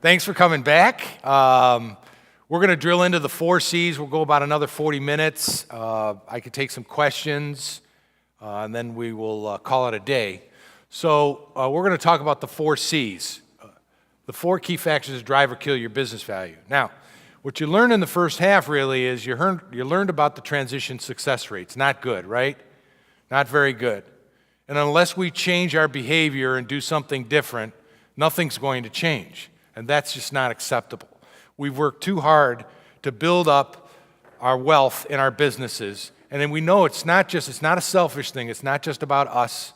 Thanks for coming back. We're going to drill into the 4 C's. We'll go about another 40 minutes. I could take some questions, and then we will call it a day. So we're going to talk about the 4 C's, the 4 key factors that drive or kill your business value. Now, what you learned in the first half really is you learned about the transition success rates. Not good, right? Not very good. And unless we change our behavior and do something different, nothing's going to change. And that's just not acceptable. We've worked too hard to build up our wealth in our businesses. And then we know it's not a selfish thing. It's not just about us.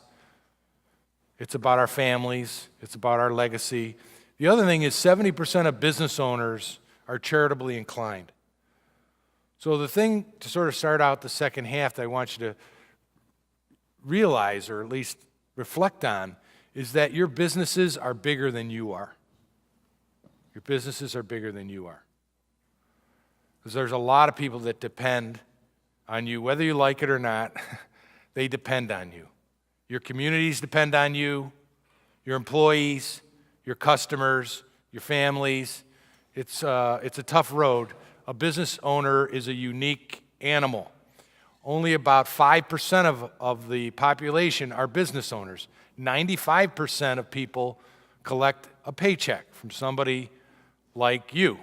It's about our families. It's about our legacy. The other thing is 70% of business owners are charitably inclined. So the thing to sort of start out the second half that I want you to realize, or at least reflect on, is that your businesses are bigger than you are. Your businesses are bigger than you are. Because there's a lot of people that depend on you, whether you like it or not, they depend on you. Your communities depend on you, your employees, your customers, your families. It's a tough road. A business owner is a unique animal. Only about 5% of the population are business owners. 95% of people collect a paycheck from somebody like you.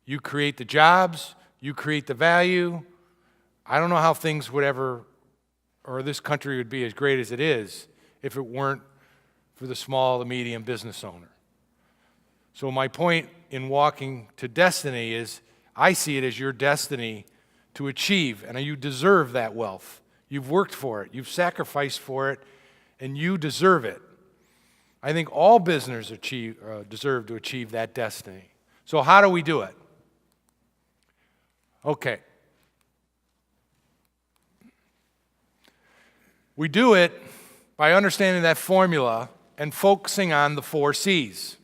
You create the jobs, you create the value. I don't know how things would ever, or this country would be as great as it is if it weren't for the small to medium business owner. So my point in walking to destiny is I see it as your destiny to achieve, and you deserve that wealth. You've worked for it, you've sacrificed for it, and you deserve it. I think all businesses deserve to achieve that destiny. So how do we do it? Okay. We do it by understanding that formula and focusing on the 4 C's.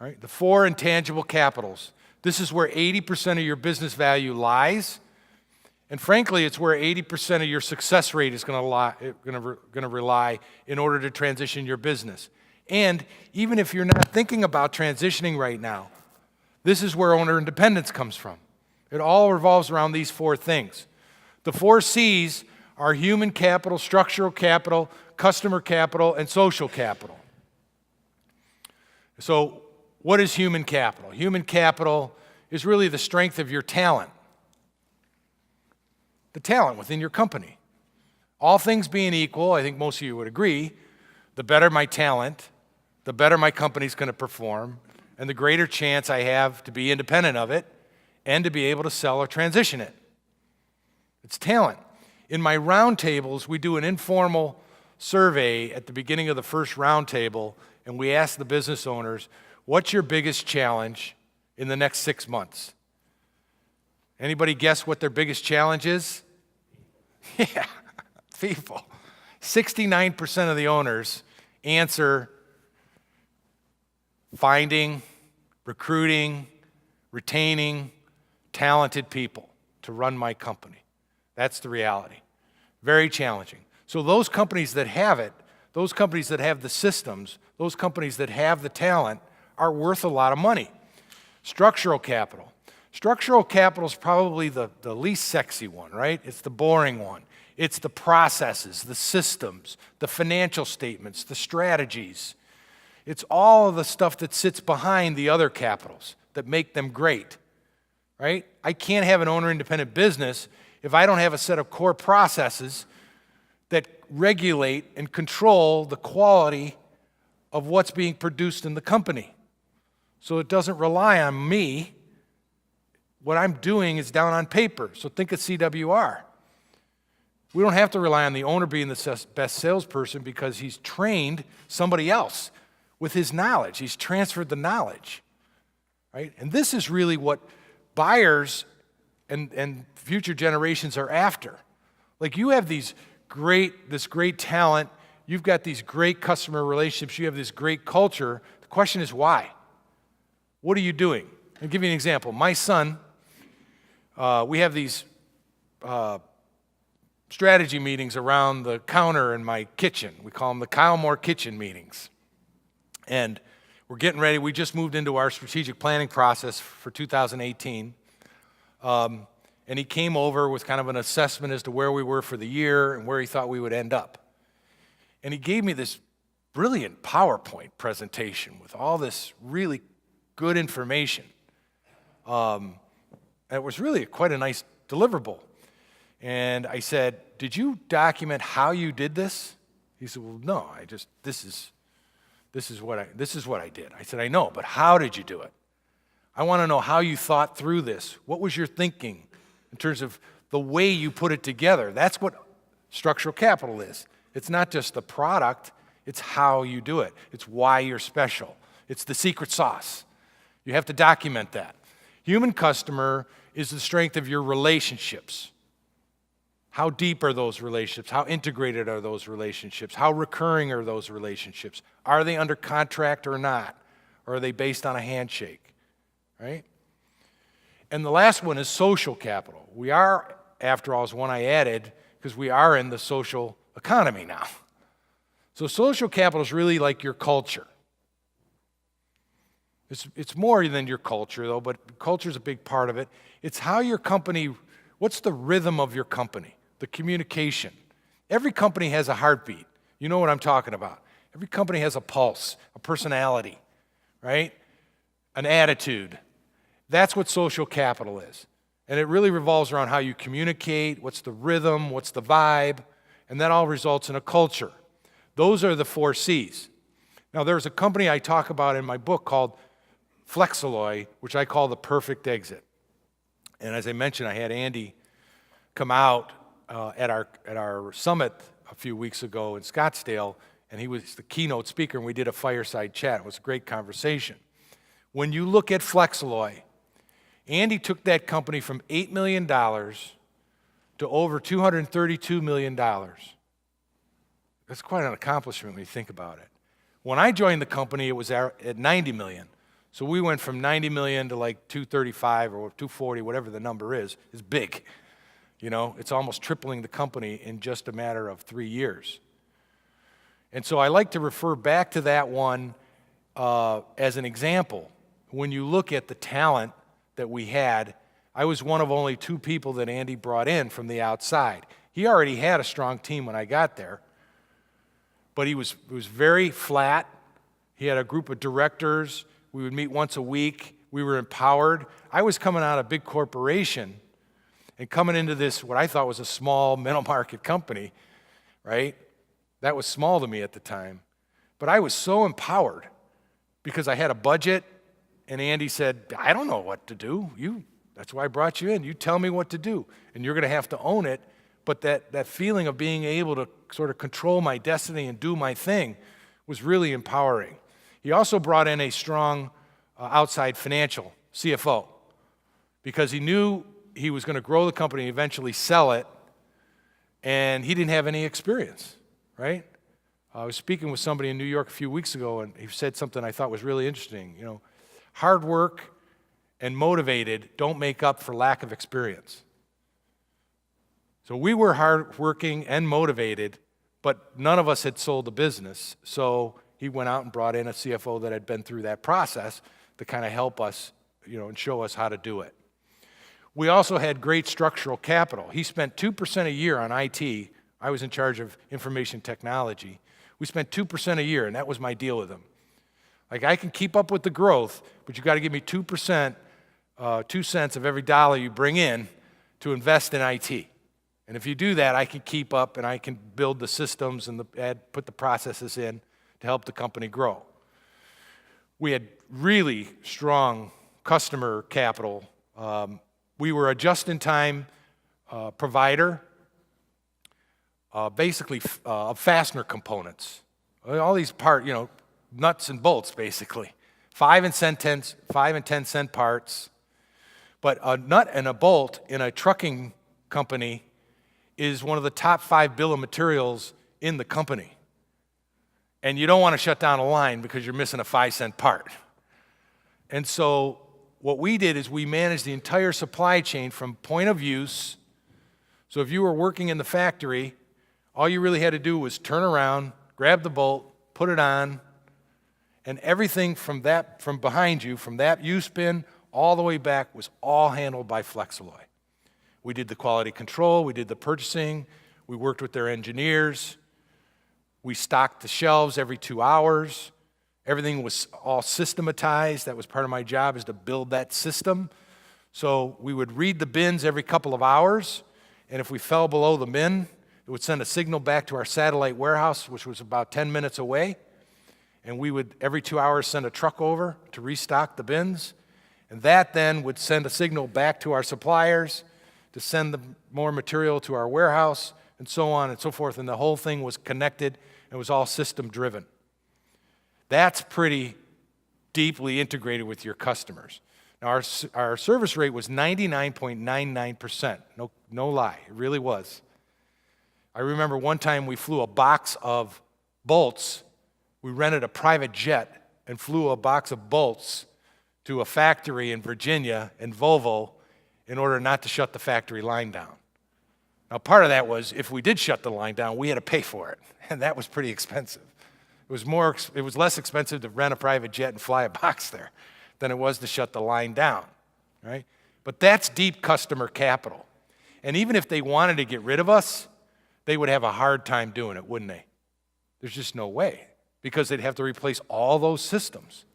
All right? The 4 intangible capitals. This is where 80% of your business value lies. And frankly, it's where 80% of your success rate is going to rely in order to transition your business. And even if you're not thinking about transitioning right now, this is where owner independence comes from. It all revolves around these 4 things. The 4 C's are human capital, structural capital, customer capital, and social capital. So what is human capital? Human capital is really the strength of your talent. The talent within your company. All things being equal, I think most of you would agree, the better my talent, the better my company's going to perform, and the greater chance I have to be independent of it and to be able to sell or transition it. It's talent. In my roundtables, we do an informal survey at the beginning of the first roundtable, and we ask the business owners, what's your biggest challenge in the next 6 months? Anybody guess what their biggest challenge is? Yeah, people. 69% of the owners answer finding, recruiting, retaining talented people to run my company. That's the reality. Very challenging. So those companies that have it, those companies that have the systems, those companies that have the talent are worth a lot of money. Structural capital. Structural capital is probably the least sexy one, right? It's the boring one. It's the processes, the systems, the financial statements, the strategies. It's all of the stuff that sits behind the other capitals that make them great, right? I can't have an owner-independent business if I don't have a set of core processes that regulate and control the quality of what's being produced in the company. So it doesn't rely on me. What I'm doing is down on paper. So think of CWR. We don't have to rely on the owner being the best salesperson because he's trained somebody else with his knowledge. He's transferred the knowledge, right? And this is really what buyers and future generations are after. Like you have this great talent, you've got these great customer relationships, you have this great culture. The question is why? What are you doing? I'll give you an example. My son, we have these strategy meetings around the counter in my kitchen. We call them the Kyle Moore kitchen meetings. And we're getting ready. We just moved into our strategic planning process for 2018. And he came over with kind of an assessment as to where we were for the year and where he thought we would end up. And he gave me this brilliant PowerPoint presentation with all this really good information. It was really quite a nice deliverable. And I said, "Did you document how you did this?" He said, "Well, no, this is what I did." I said, "I know, but how did you do it? I want to know how you thought through this. What was your thinking in terms of the way you put it together?" That's what structural capital is. It's not just the product, it's how you do it. It's why you're special. It's the secret sauce. You have to document that. Human customer is the strength of your relationships. How deep are those relationships? How integrated are those relationships? How recurring are those relationships? Are they under contract or not? Or are they based on a handshake? Right? And the last one is social capital. We are, after all, is one I added because we are in the social economy now. So social capital is really like your culture. It's more than your culture, though, but culture is a big part of it. It's how your company, what's the rhythm of your company, the communication. Every company has a heartbeat. You know what I'm talking about. Every company has a pulse, a personality, right? An attitude. That's what social capital is. And it really revolves around how you communicate, what's the rhythm, what's the vibe, and that all results in a culture. Those are the 4 C's. Now, there's a company I talk about in my book called Flexalloy, which I call the perfect exit. And as I mentioned, I had Andy come out at our summit a few weeks ago in Scottsdale, and he was the keynote speaker, and we did a fireside chat. It was a great conversation. When you look at Flexalloy, Andy took that company from $8 million to over $232 million. That's quite an accomplishment when you think about it. When I joined the company, it was at $90 million. So we went from 90 million to like 235 or 240, whatever the number is big. You know, it's almost tripling the company in just a matter of 3 years. And so I like to refer back to that one as an example. When you look at the talent that we had, I was one of only 2 people that Andy brought in from the outside. He already had a strong team when I got there, but it was very flat. He had a group of directors. We would meet once a week. We were empowered. I was coming out of a big corporation and coming into this, what I thought was a small middle market company, right? That was small to me at the time. But I was so empowered because I had a budget, and Andy said, "I don't know what to do. That's why I brought you in. You tell me what to do, and you're going to have to own it." But that feeling of being able to sort of control my destiny and do my thing was really empowering. He also brought in a strong outside financial CFO because he knew he was going to grow the company and eventually sell it, and he didn't have any experience, right? I was speaking with somebody in New York a few weeks ago, and he said something I thought was really interesting. You know, hard work and motivated don't make up for lack of experience. So we were hardworking and motivated, but none of us had sold the business. So he went out and brought in a CFO that had been through that process to kind of help us, you know, and show us how to do it. We also had great structural capital. He spent 2% a year on IT. I was in charge of information technology. We spent 2% a year, and that was my deal with him. Like, I can keep up with the growth, but you got to give me 2%, 2 cents of every dollar you bring in to invest in IT. And if you do that, I can keep up and I can build the systems and put the processes in to help the company grow. We had really strong customer capital. We were a just-in-time provider, basically of fastener components. All these nuts and bolts, basically. 5 and 10 cent parts. But a nut and a bolt in a trucking company is one of the top 5 bill of materials in the company. And you don't want to shut down a line because you're missing a 5-cent part. And so what we did is we managed the entire supply chain from point of use. So if you were working in the factory, all you really had to do was turn around, grab the bolt, put it on, And everything from behind you, from that use bin all the way back, was all handled by Flexalloy. We did the quality control, we did the purchasing, we worked with their engineers, we stocked the shelves every 2 hours. Everything was all systematized. That was part of my job, is to build that system. So we would read the bins every couple of hours, and if we fell below the bin, it would send a signal back to our satellite warehouse, which was about 10 minutes away, and we would, every 2 hours, send a truck over to restock the bins, and that then would send a signal back to our suppliers to send more material to our warehouse, and so on and so forth, and the whole thing was connected and was all system-driven. That's pretty deeply integrated with your customers. Now, our service rate was 99.99%. No lie, it really was. I remember one time we flew a box of bolts. We rented a private jet and flew a box of bolts to a factory in Virginia, in Volvo, in order not to shut the factory line down. Now, part of that was, if we did shut the line down, we had to pay for it, and that was pretty expensive. It was less expensive to rent a private jet and fly a box there than it was to shut the line down, right? But that's deep customer capital. And even if they wanted to get rid of us, they would have a hard time doing it, wouldn't they? There's just no way, because they'd have to replace all those systems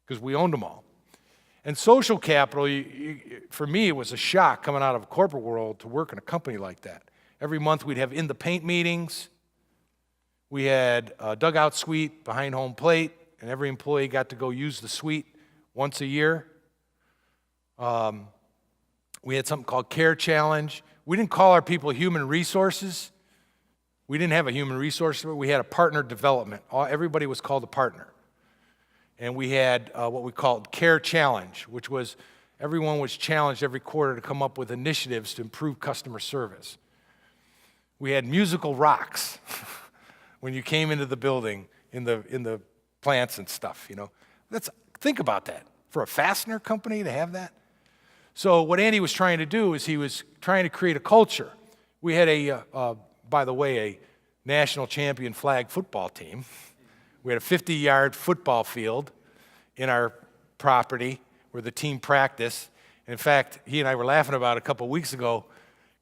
because we owned them all. And social capital, for me, it was a shock coming out of a corporate world to work in a company like that. Every month we'd have in the paint meetings. We had a dugout suite behind home plate, and every employee got to go use the suite once a year. We had something called Care Challenge. We didn't call our people human resources. We didn't have a human resource, but we had a partner development. Everybody was called a partner. And we had what we called Care Challenge, which was everyone was challenged every quarter to come up with initiatives to improve customer service. We had musical rocks when you came into the building in the plants and stuff, you know. Think about that. For a fastener company to have that. So what Andy was trying to do is he was trying to create a culture. We had by the way, a national champion flag football team. We had a 50-yard football field in our property where the team practiced. In fact, he and I were laughing about it a couple weeks ago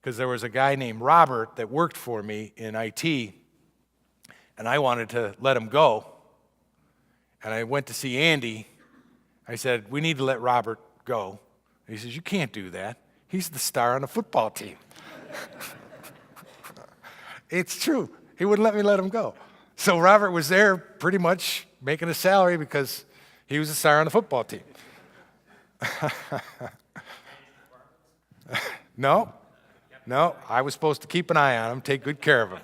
because there was a guy named Robert that worked for me in IT, and I wanted to let him go. And I went to see Andy. I said, we need to let Robert go. And he says, you can't do that. He's the star on the football team. It's true. He wouldn't let him go. So Robert was there pretty much making a salary because he was the star on the football team. No, I was supposed to keep an eye on him, take good care of him.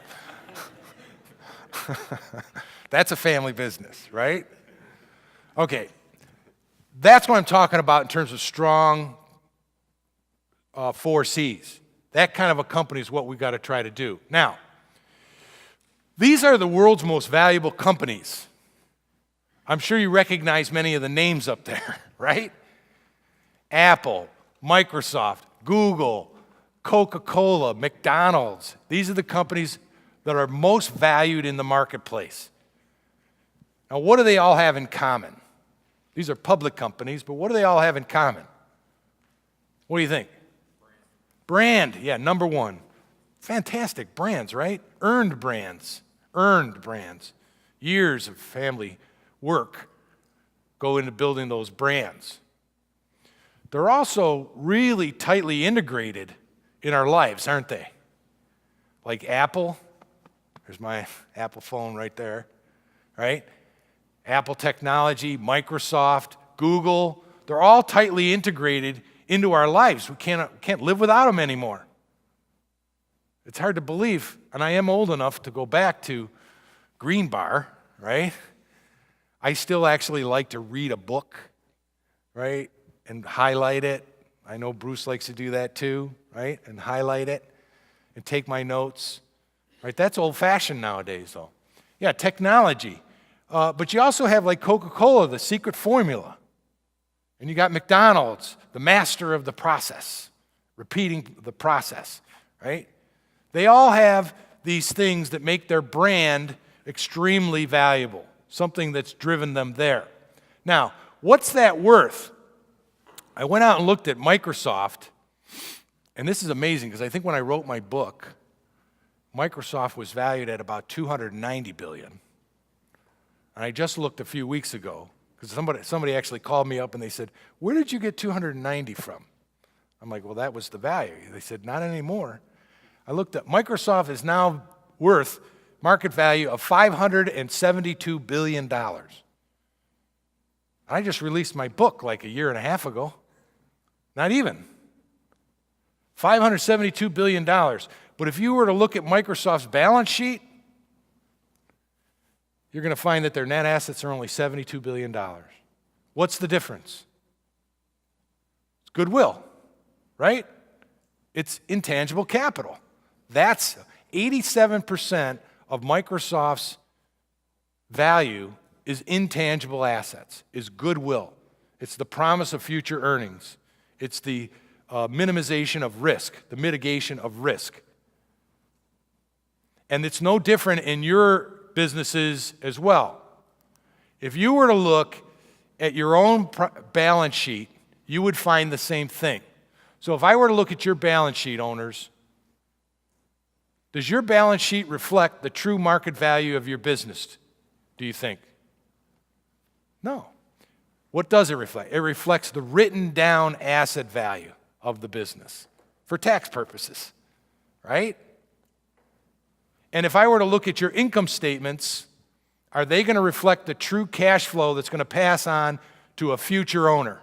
That's a family business, right? Okay, that's what I'm talking about in terms of strong 4 C's. That kind of a company is what we've got to try to do. Now, these are the world's most valuable companies. I'm sure you recognize many of the names up there, right? Apple, Microsoft, Google, Coca-Cola, McDonald's. These are the companies that are most valued in the marketplace. Now, what do they all have in common? These are public companies, but what do they all have in common? What do you think? Brand, yeah, number one. Fantastic brands, right? Earned brands. Years of family work go into building those brands. They're also really tightly integrated in our lives, aren't they? Like Apple. There's my Apple phone right there, right? Apple technology, Microsoft, Google, they're all tightly integrated into our lives. We can't live without them anymore. It's hard to believe, and I am old enough to go back to Green Bar, right? I still actually like to read a book, right, and highlight it. I know Bruce likes to do that too, right, and highlight it and take my notes, right? That's old-fashioned nowadays, though. Yeah, technology. But you also have like Coca-Cola, the secret formula. And you got McDonald's, the master of the process, repeating the process, right? They all have these things that make their brand extremely valuable. something that's driven them there. Now, what's that worth? I went out and looked at Microsoft, and this is amazing because I think when I wrote my book, Microsoft was valued at about $290 billion. And I just looked a few weeks ago because somebody actually called me up and they said, "Where did you get 290 from?" I'm like, "Well, that was the value." They said, "Not anymore." I looked up, Microsoft is now worth market value of $572 billion. I just released my book like a year and a half ago. Not even. $572 billion. But if you were to look at Microsoft's balance sheet, you're going to find that their net assets are only $72 billion. What's the difference? It's goodwill, right? It's intangible capital. That's 87% of Microsoft's value is intangible assets, is goodwill. It's the promise of future earnings. It's the minimization of risk, the mitigation of risk. And it's no different in your businesses as well. If you were to look at your own balance sheet, you would find the same thing. So if I were to look at your balance sheet, owners, does your balance sheet reflect the true market value of your business, do you think? No. What does it reflect? It reflects the written down asset value of the business for tax purposes, right? And if I were to look at your income statements, are they going to reflect the true cash flow that's going to pass on to a future owner?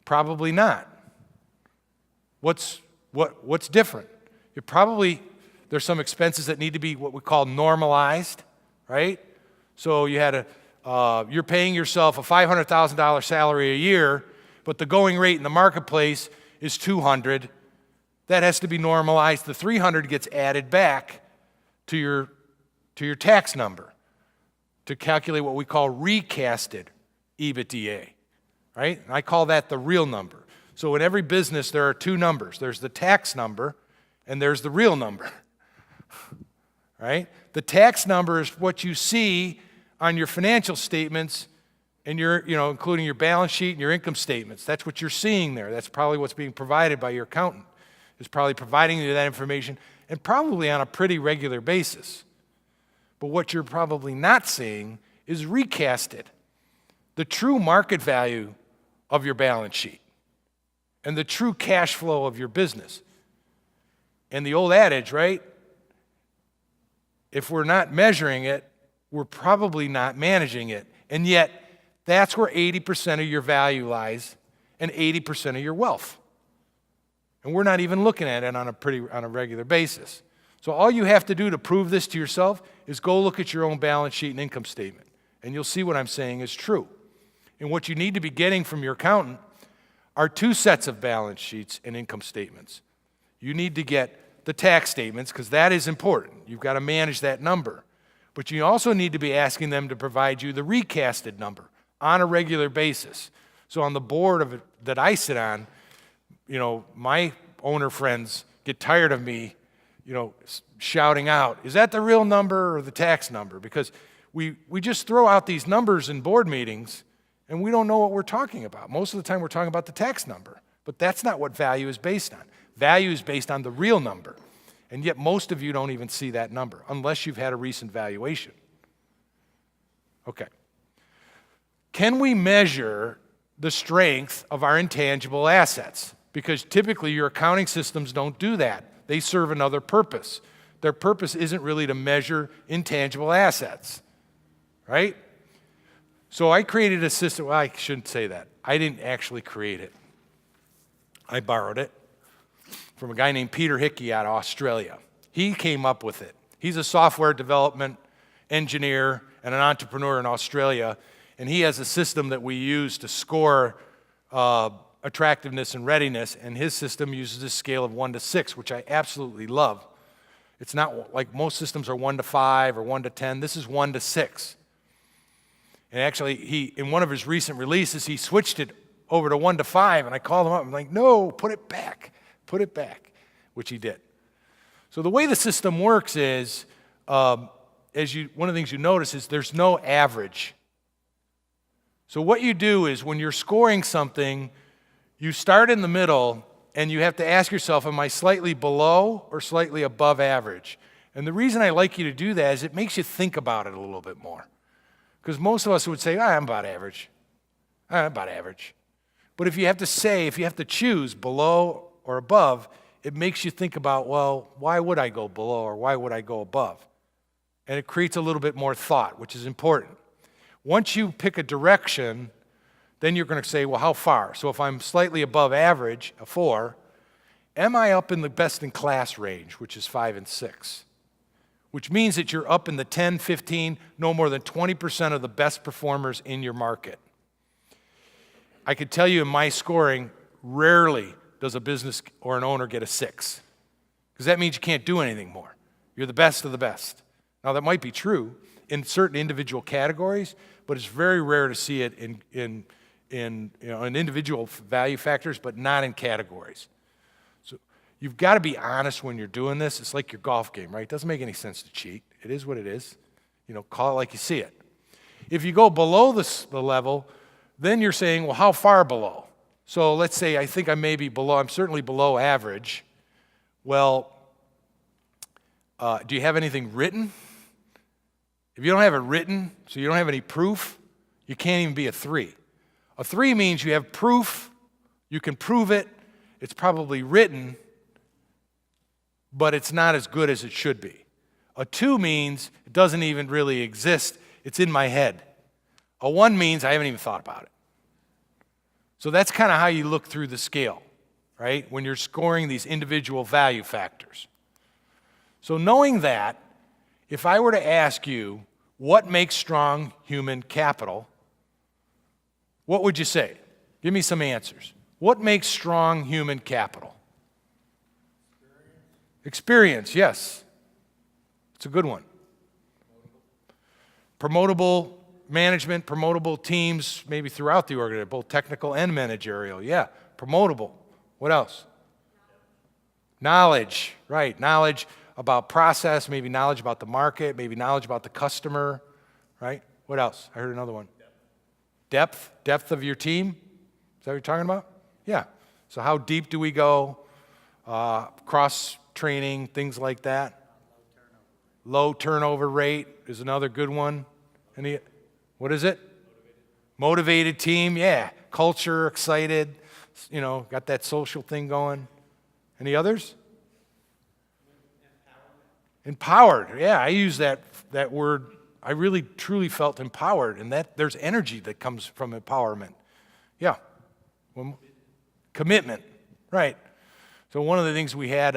Probably not. What's different? There's some expenses that need to be what we call normalized, right? So you're paying yourself a $500,000 salary a year, but the going rate in the marketplace is $200,000. That has to be normalized. The $300,000 gets added back to your tax number to calculate what we call recasted EBITDA, right? And I call that the real number. So in every business, there are two numbers. There's the tax number, and there's the real number, right? The tax number is what you see on your financial statements and including your balance sheet and your income statements. That's what you're seeing there. That's probably what's being provided by your accountant, is probably providing you that information, and probably on a pretty regular basis. But what you're probably not seeing is recasted, the true market value of your balance sheet and the true cash flow of your business. And the old adage, right? If we're not measuring it, we're probably not managing it. And yet, that's where 80% of your value lies and 80% of your wealth. And we're not even looking at it on a regular basis. So all you have to do to prove this to yourself is go look at your own balance sheet and income statement, and you'll see what I'm saying is true. And what you need to be getting from your accountant are two sets of balance sheets and income statements. You need to get the tax statements, because that is important. You've got to manage that number. But you also need to be asking them to provide you the recasted number on a regular basis. So on the board that I sit on, my owner friends get tired of me, shouting out, "Is that the real number or the tax number?" Because we just throw out these numbers in board meetings and we don't know what we're talking about. Most of the time we're talking about the tax number, but that's not what value is based on. Value is based on the real number, and yet most of you don't even see that number unless you've had a recent valuation. Okay. Can we measure the strength of our intangible assets? Because typically your accounting systems don't do that. They serve another purpose. Their purpose isn't really to measure intangible assets, right? So I created a system. Well, I shouldn't say that. I didn't actually create it. I borrowed it from a guy named Peter Hickey out of Australia. He came up with it. He's a software development engineer and an entrepreneur in Australia, and he has a system that we use to score attractiveness and readiness, and his system uses a scale of 1 to 6, which I absolutely love. It's not like most systems are 1 to 5 or 1 to 10. This is 1 to 6. And actually, in one of his recent releases, he switched it over to 1 to 5, and I called him up. I'm like, "No, put it back, which he did. So the way the system works is one of the things you notice is there's no average. So what you do is when you're scoring something, you start in the middle and you have to ask yourself, am I slightly below or slightly above average? And the reason I like you to do that is it makes you think about it a little bit more. Because most of us would say, I'm about average. I'm about average. But if you have to choose below or above, it makes you think about, well, why would I go below or why would I go above? And it creates a little bit more thought, which is important. Once you pick a direction, then you're going to say, well, how far? So if I'm slightly above average, a 4, am I up in the best in class range, which is 5 and 6? Which means that you're up in the 10, 15, no more than 20% of the best performers in your market. I could tell you in my scoring, rarely does a business or an owner get a 6. Because that means you can't do anything more. You're the best of the best. Now, that might be true in certain individual categories, but it's very rare to see it in individual value factors, but not in categories. So you've got to be honest when you're doing this. It's like your golf game, right? It doesn't make any sense to cheat. It is what it is. Call it like you see it. If you go below the level, then you're saying, well, how far below? So let's say I think I may be below, I'm certainly below average. Well, do you have anything written? If you don't have it written, so you don't have any proof, you can't even be a 3. A 3 means you have proof, you can prove it, it's probably written, but it's not as good as it should be. A 2 means it doesn't even really exist, it's in my head. A 1 means I haven't even thought about it. So that's kind of how you look through the scale, right? When you're scoring these individual value factors. So knowing that, if I were to ask you, what makes strong human capital? What would you say? Give me some answers. What makes strong human capital? Experience, yes. It's a good one. Promotable management, promotable teams, maybe throughout the organization, both technical and managerial. Yeah, promotable. What else? Knowledge, right. Knowledge about process, maybe knowledge about the market, maybe knowledge about the customer, right? What else? I heard another one. Depth of your team. Is that what you're talking about? Yeah. So how deep do we go? Cross-training, things like that. Low turnover rate is another good one. What is it? Motivated team, yeah. Culture, excited, got that social thing going. Any others? Empowered, yeah, I use that word. I really, truly felt empowered, and that there's energy that comes from empowerment. Yeah. Commitment, right. So one of the things we had,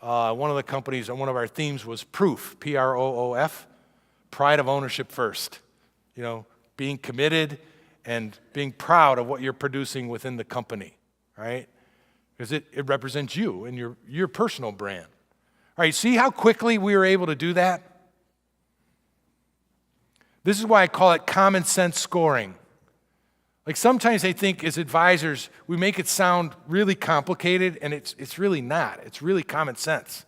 one of the companies, one of our themes was proof, P-R-O-O-F, pride of ownership first. Being committed and being proud of what you're producing within the company, right? Because it represents you and your personal brand. All right, see how quickly we were able to do that? This is why I call it common sense scoring. Like sometimes I think as advisors, we make it sound really complicated, and it's really not. It's really common sense,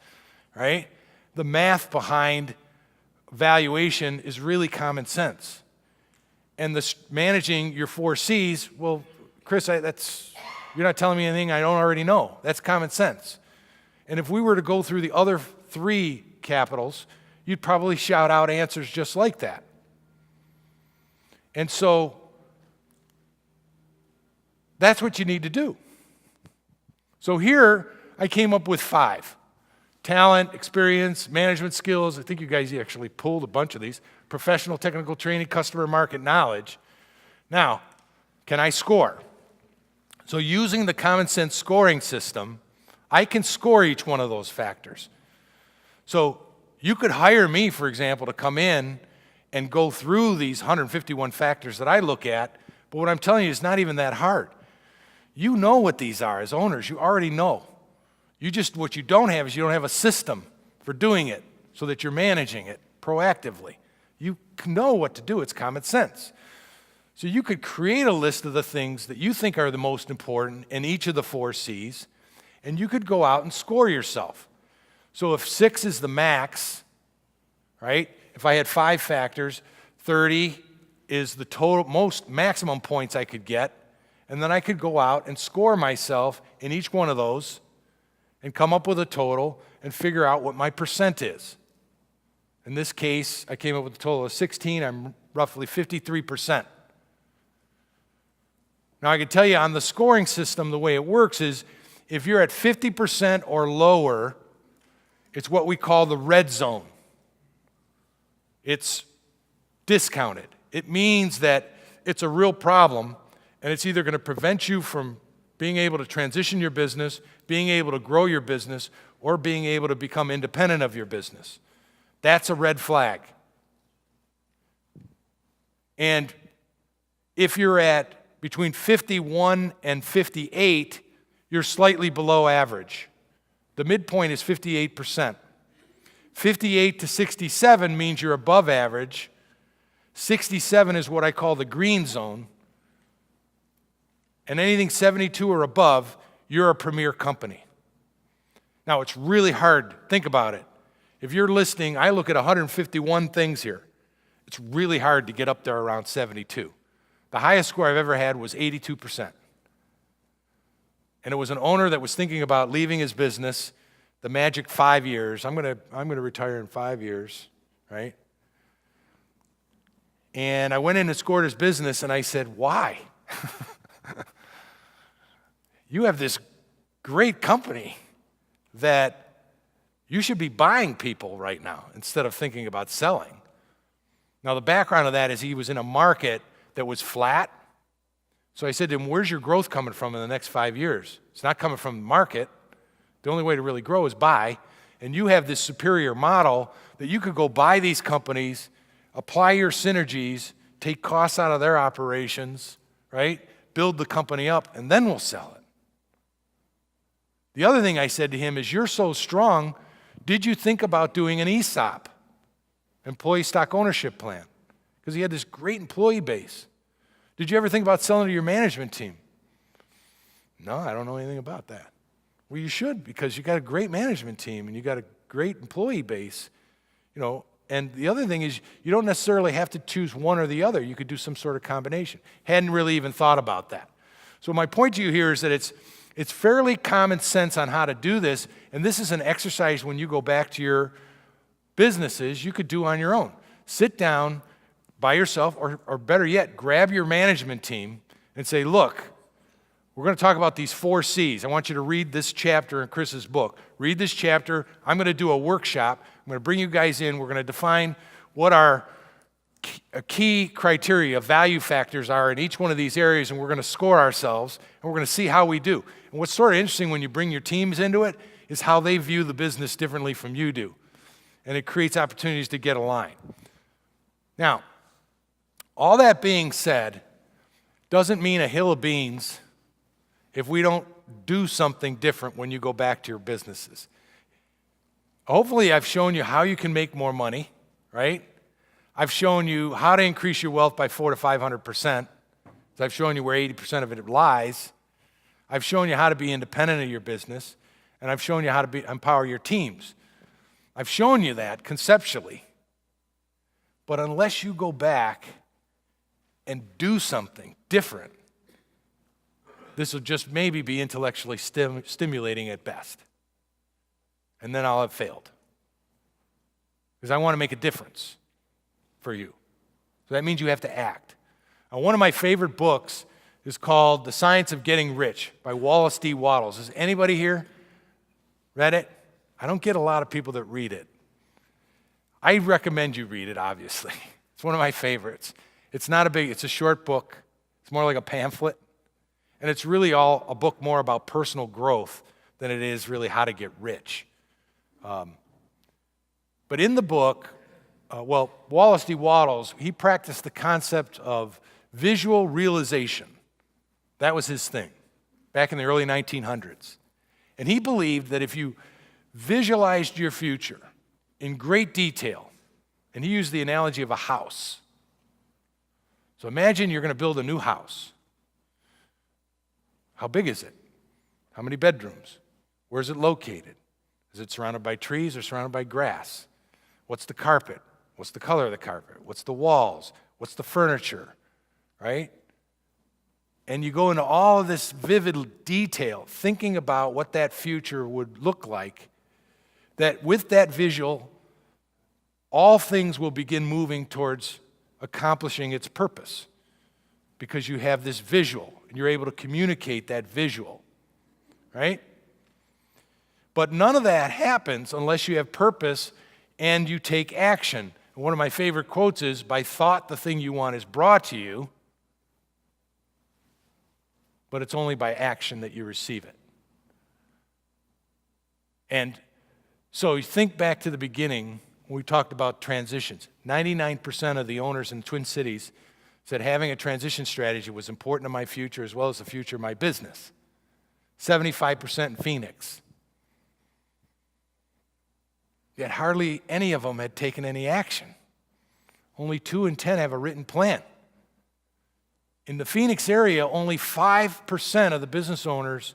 right? The math behind valuation is really common sense. And managing your 4 C's, well, Chris, you're not telling me anything I don't already know. That's common sense. And if we were to go through the other 3 capitals, you'd probably shout out answers just like that. And so that's what you need to do. So here I came up with 5. Talent, experience, management skills. I think you guys actually pulled a bunch of these. Professional technical training, customer market knowledge. Now, can I score? So using the common sense scoring system, I can score each one of those factors. So you could hire me, for example, to come in and go through these 151 factors that I look at, but what I'm telling you is not even that hard. You know what these are as owners. You already know. What you don't have is you don't have a system for doing it so that you're managing it proactively. You know what to do. It's common sense. So you could create a list of the things that you think are the most important in each of the 4 C's, and you could go out and score yourself. So if 6 is the max, right, if I had 5 factors, 30 is the total maximum points I could get, and then I could go out and score myself in each one of those and come up with a total and figure out what my percent is. In this case, I came up with a total of 16. I'm roughly 53%. Now, I can tell you on the scoring system, the way it works is if you're at 50% or lower, it's what we call the red zone. It's discounted. It means that it's a real problem, and it's either going to prevent you from being able to transition your business, being able to grow your business, or being able to become independent of your business. That's a red flag. And if you're at between 51 and 58, you're slightly below average. The midpoint is 58%. 58 to 67 means you're above average. 67 is what I call the green zone. And anything 72 or above, you're a premier company. Now, it's really hard. Think about it. If you're listening, I look at 151 things here. It's really hard to get up there around 72. The highest score I've ever had was 82%. And it was an owner that was thinking about leaving his business, the magic 5 years. I'm going to retire in 5 years, right? And I went in and scored his business, and I said, why? You have this great company that you should be buying people right now instead of thinking about selling. Now, the background of that is he was in a market that was flat. So I said to him, where's your growth coming from in the next 5 years? It's not coming from the market. The only way to really grow is buy. And you have this superior model that you could go buy these companies, apply your synergies, take costs out of their operations, right? Build the company up, and then we'll sell it. The other thing I said to him is, you're so strong, did you think about doing an ESOP, employee stock ownership plan? Because he had this great employee base. Did you ever think about selling to your management team? No, I don't know anything about that. Well, you should, because you got a great management team and you got a great employee base, And the other thing is, you don't necessarily have to choose one or the other. You could do some sort of combination. Hadn't really even thought about that. So my point to you here is that it's fairly common sense on how to do this, and this is an exercise when you go back to your businesses you could do on your own. Sit down by yourself, or better yet, grab your management team and say, look, we're going to talk about these 4 C's. I want you to read this chapter in Chris's book. Read this chapter. I'm going to do a workshop. I'm going to bring you guys in. We're going to define what our key criteria, value factors are in each one of these areas, and we're going to score ourselves, and we're going to see how we do. And what's sort of interesting when you bring your teams into it is how they view the business differently from you do. And it creates opportunities to get aligned. Now, all that being said, doesn't mean a hill of beans if we don't do something different when you go back to your businesses. Hopefully, I've shown you how you can make more money, right? I've shown you how to increase your wealth by 400 to 500%. I've shown you where 80% of it lies. I've shown you how to be independent of your business, and I've shown you how to empower your teams. I've shown you that conceptually. But unless you go back and do something different, this will just maybe be intellectually stimulating at best. And then I'll have failed. Because I want to make a difference for you. So that means you have to act. Now, one of my favorite books is called The Science of Getting Rich by Wallace D. Wattles. Has anybody here read it? I don't get a lot of people that read it. I recommend you read it, obviously. It's one of my favorites. It's a short book. It's more like a pamphlet. And it's really all a book more about personal growth than it is really how to get rich. But in the book, Wallace D. Wattles, he practiced the concept of visual realization. That was his thing back in the early 1900s. And he believed that if you visualized your future in great detail, and he used the analogy of a house. So imagine you're going to build a new house. How big is it? How many bedrooms? Where is it located? Is it surrounded by trees or surrounded by grass? What's the carpet? What's the color of the carpet? What's the walls? What's the furniture, right? And you go into all of this vivid detail, thinking about what that future would look like, that with that visual, all things will begin moving towards accomplishing its purpose because you have this visual and you're able to communicate that visual, right? But none of that happens unless you have purpose and you take action. And one of my favorite quotes is, by thought the thing you want is brought to you, but it's only by action that you receive it. And so you think back to the beginning when we talked about transitions. 99% of the owners in the Twin Cities said having a transition strategy was important to my future as well as the future of my business. 75% in Phoenix. Yet hardly any of them had taken any action. Only 2 in 10 have a written plan. In the Phoenix area, only 5% of the business owners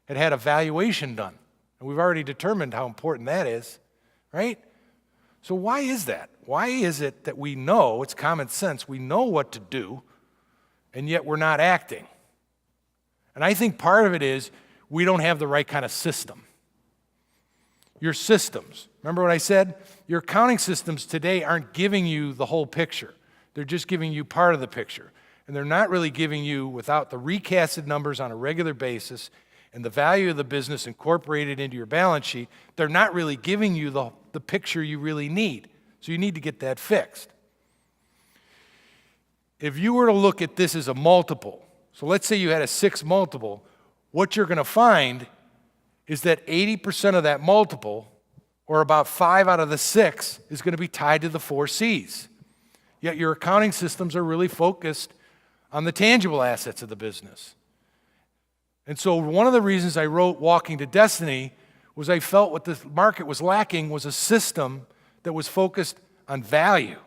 had had a valuation done. And we've already determined how important that is, right? So why is that? Why is it that we know, it's common sense, we know what to do, and yet we're not acting? And I think part of it is we don't have the right kind of system. Your systems. Remember what I said? Your accounting systems today aren't giving you the whole picture. They're just giving you part of the picture. And they're not really giving you, without the recasted numbers on a regular basis and the value of the business incorporated into your balance sheet, they're not really giving you the picture you really need. So you need to get that fixed. If you were to look at this as a multiple, so let's say you had a 6 multiple, what you're going to find is that 80% of that multiple, or about 5 out of the 6, is going to be tied to the 4 C's. Yet your accounting systems are really focused on the tangible assets of the business. And so one of the reasons I wrote Walking to Destiny was I felt what the market was lacking was a system that was focused on value,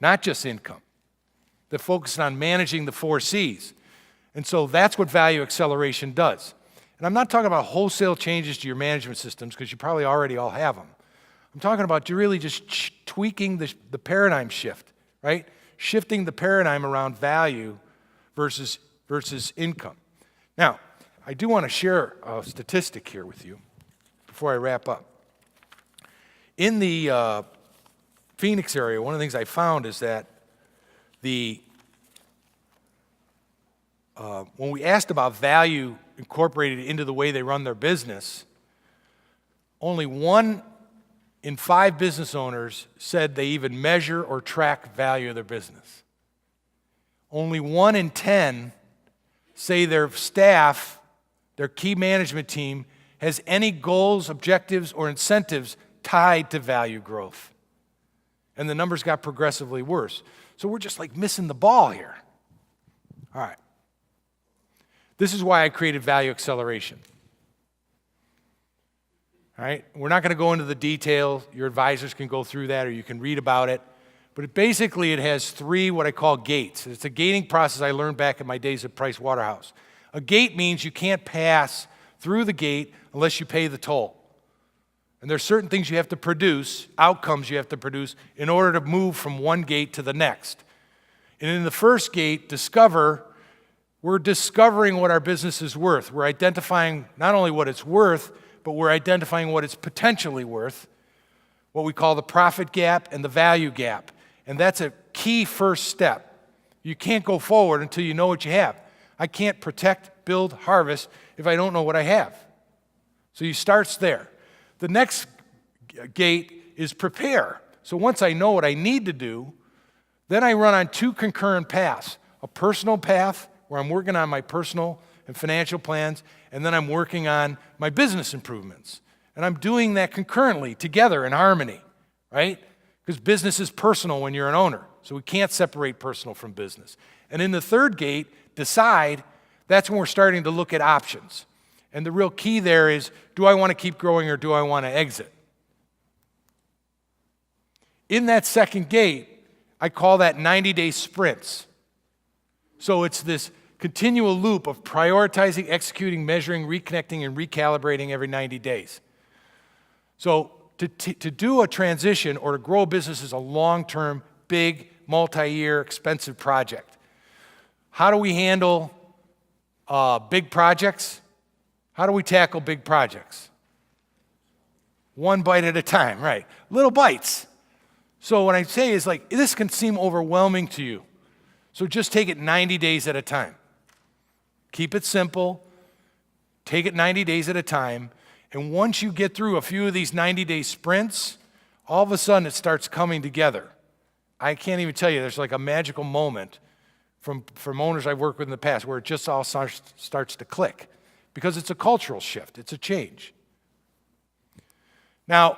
not just income, that focused on managing the 4 C's. And so that's what value acceleration does. And I'm not talking about wholesale changes to your management systems, because you probably already all have them. I'm talking about you really just tweaking the paradigm shift, right? Shifting the paradigm around value versus income. Now, I do want to share a statistic here with you before I wrap up. In the Phoenix area, one of the things I found is that when we asked about value incorporated into the way they run their business, only 1 in 5 business owners said they even measure or track value of their business. Only 1 in 10 say their staff, their key management team, has any goals, objectives, or incentives tied to value growth. And the numbers got progressively worse. So we're just like missing the ball here. All right. This is why I created value acceleration. All right? We're not going to go into the detail. Your advisors can go through that, or you can read about it. But it has 3 what I call gates. It's a gating process I learned back in my days at Price Waterhouse. A gate means you can't pass through the gate unless you pay the toll. And there's certain things you have to produce, outcomes you have to produce, in order to move from one gate to the next. And in the first gate, we're discovering what our business is worth. We're identifying not only what it's worth, but we're identifying what it's potentially worth, what we call the profit gap and the value gap. And that's a key first step. You can't go forward until you know what you have. I can't protect, build, harvest if I don't know what I have. So you start there. The next gate is prepare. So once I know what I need to do, then I run on 2 concurrent paths. A personal path, where I'm working on my personal and financial plans, and then I'm working on my business improvements. And I'm doing that concurrently, together, in harmony, right? Because business is personal when you're an owner, so we can't separate personal from business. And in the third gate, decide, that's when we're starting to look at options. And the real key there is, do I want to keep growing or do I want to exit? In that second gate, I call that 90-day sprints. So it's this continual loop of prioritizing, executing, measuring, reconnecting, and recalibrating every 90 days. So to do a transition or to grow a business is a long-term, big, multi-year, expensive project. How do we handle big projects? How do we tackle big projects? One bite at a time, right? Little bites. So what I say is like, this can seem overwhelming to you. So just take it 90 days at a time. Keep it simple. Take it 90 days at a time. And once you get through a few of these 90-day sprints, all of a sudden it starts coming together. I can't even tell you, there's like a magical moment from owners I've worked with in the past where it just all starts to click because it's a cultural shift. It's a change. Now,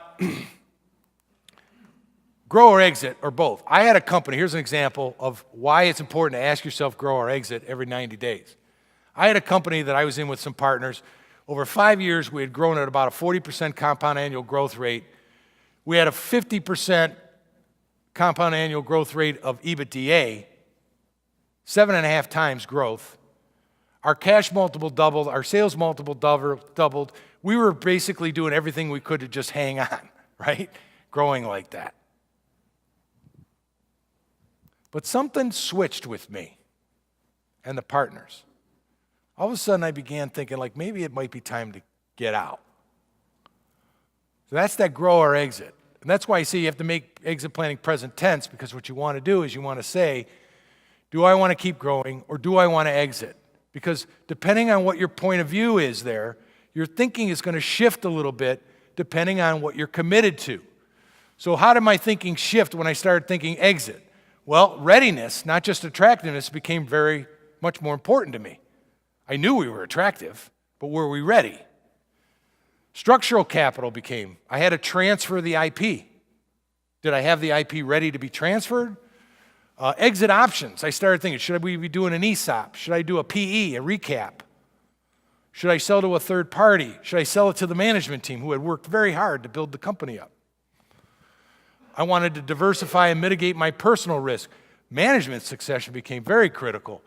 grow or exit or both. I had a company, here's an example of why it's important to ask yourself grow or exit every 90 days. I had a company that I was in with some partners. Over 5 years, we had grown at about a 40% compound annual growth rate. We had a 50% compound annual growth rate of EBITDA, 7.5 times growth. Our cash multiple doubled, our sales multiple doubled. We were basically doing everything we could to just hang on, right? Growing like that. But something switched with me and the partners. All of a sudden I began thinking like maybe it might be time to get out. So that's that grow or exit. And that's why I say you have to make exit planning present tense, because what you want to do is you want to say, do I want to keep growing or do I want to exit? Because depending on what your point of view is there, your thinking is going to shift a little bit depending on what you're committed to. So how did my thinking shift when I started thinking exit? Well, readiness, not just attractiveness, became very much more important to me. I knew we were attractive, but were we ready? Structural capital became, I had to transfer the IP. Did I have the IP ready to be transferred? Exit options. I started thinking, should we be doing an ESOP? Should I do a PE, a recap? Should I sell to a third party? Should I sell it to the management team who had worked very hard to build the company up? I wanted to diversify and mitigate my personal risk. Management succession became very critical.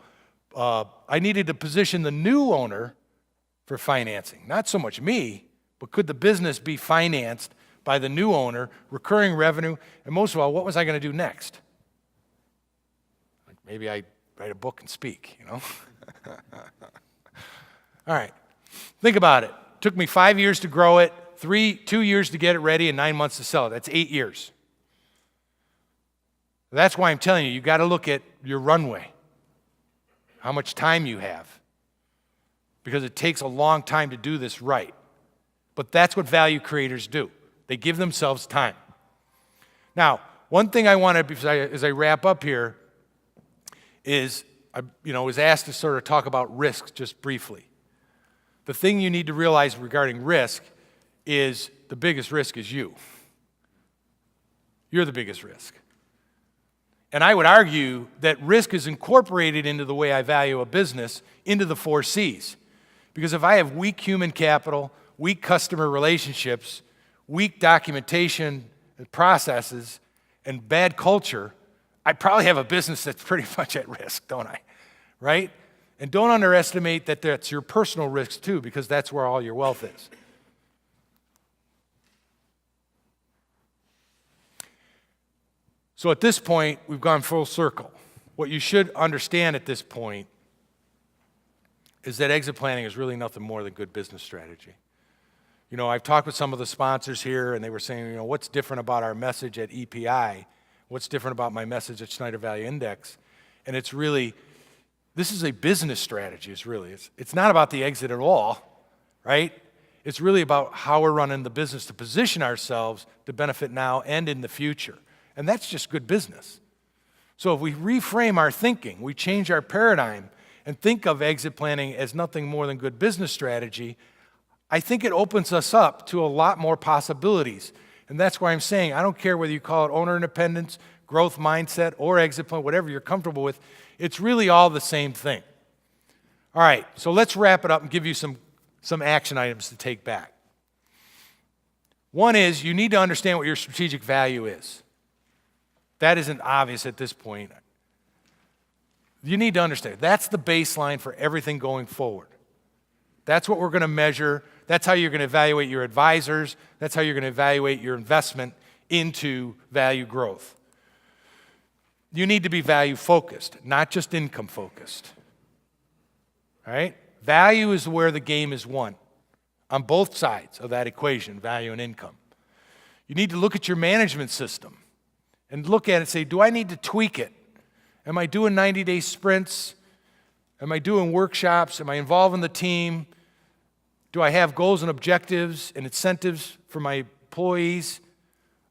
I needed to position the new owner for financing. Not so much me, but could the business be financed by the new owner, recurring revenue, and most of all, what was I going to do next? Maybe I write a book and speak, you know? All right, think about it. Took me 5 years to grow it, 2 years to get it ready, and 9 months to sell it. That's 8 years. That's why I'm telling you, you've got to look at your runway, how much time you have, because it takes a long time to do this right. But that's what value creators do. They give themselves time. Now, one thing I want to, as I wrap up here, is I was asked to sort of talk about risks just briefly. The thing you need to realize regarding risk is the biggest risk is you. You're the biggest risk. And I would argue that risk is incorporated into the way I value a business, into the 4 C's. Because if I have weak human capital, weak customer relationships, weak documentation and processes, and bad culture, I probably have a business that's pretty much at risk, don't I? Right? And don't underestimate that that's your personal risk too, because that's where all your wealth is. So at this point, we've gone full circle. What you should understand at this point is that exit planning is really nothing more than good business strategy. I've talked with some of the sponsors here, and they were saying, what's different about our message at EPI? What's different about my message at Snider Value Index? And it's really, this is a business strategy. It's not about the exit at all, right? It's really about how we're running the business to position ourselves to benefit now and in the future. And that's just good business. So if we reframe our thinking, we change our paradigm and think of exit planning as nothing more than good business strategy, I think it opens us up to a lot more possibilities. And that's why I'm saying I don't care whether you call it owner independence, growth mindset, or exit plan, whatever you're comfortable with, it's really all the same thing. All right, so let's wrap it up and give you some action items to take back. One is you need to understand what your strategic value is. That isn't obvious at this point. You need to understand. That's the baseline for everything going forward. That's what we're going to measure. That's how you're going to evaluate your advisors. That's how you're going to evaluate your investment into value growth. You need to be value focused, not just income focused. All right? Value is where the game is won on both sides of that equation, value and income. You need to look at your management system and look at it and say, do I need to tweak it? Am I doing 90-day sprints? Am I doing workshops? Am I involving the team? Do I have goals and objectives and incentives for my employees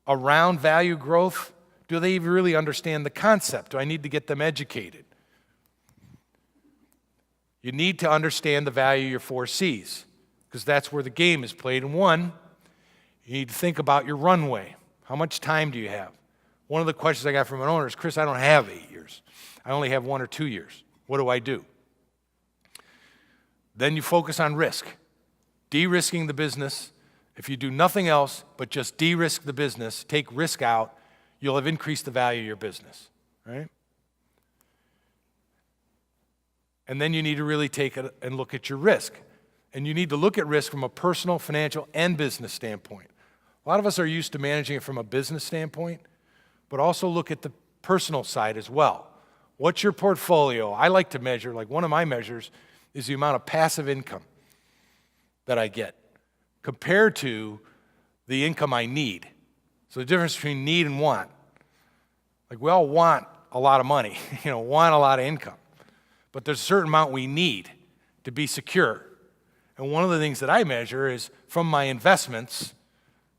around value growth? Do they even really understand the concept? Do I need to get them educated? You need to understand the value of your 4 C's, because that's where the game is played. And one, you need to think about your runway. How much time do you have? One of the questions I got from an owner is, Chris, I don't have 8 years. I only have 1 or 2 years. What do I do? Then you focus on risk, de-risking the business. If you do nothing else but just de-risk the business, take risk out, you'll have increased the value of your business, right? And then you need to really take it and look at your risk. And you need to look at risk from a personal, financial, and business standpoint. A lot of us are used to managing it from a business standpoint, but also look at the personal side as well. What's your portfolio? I like to measure, like one of my measures is the amount of passive income that I get compared to the income I need. So the difference between need and want. Like we all want a lot of money, want a lot of income. But there's a certain amount we need to be secure. And one of the things that I measure is from my investments,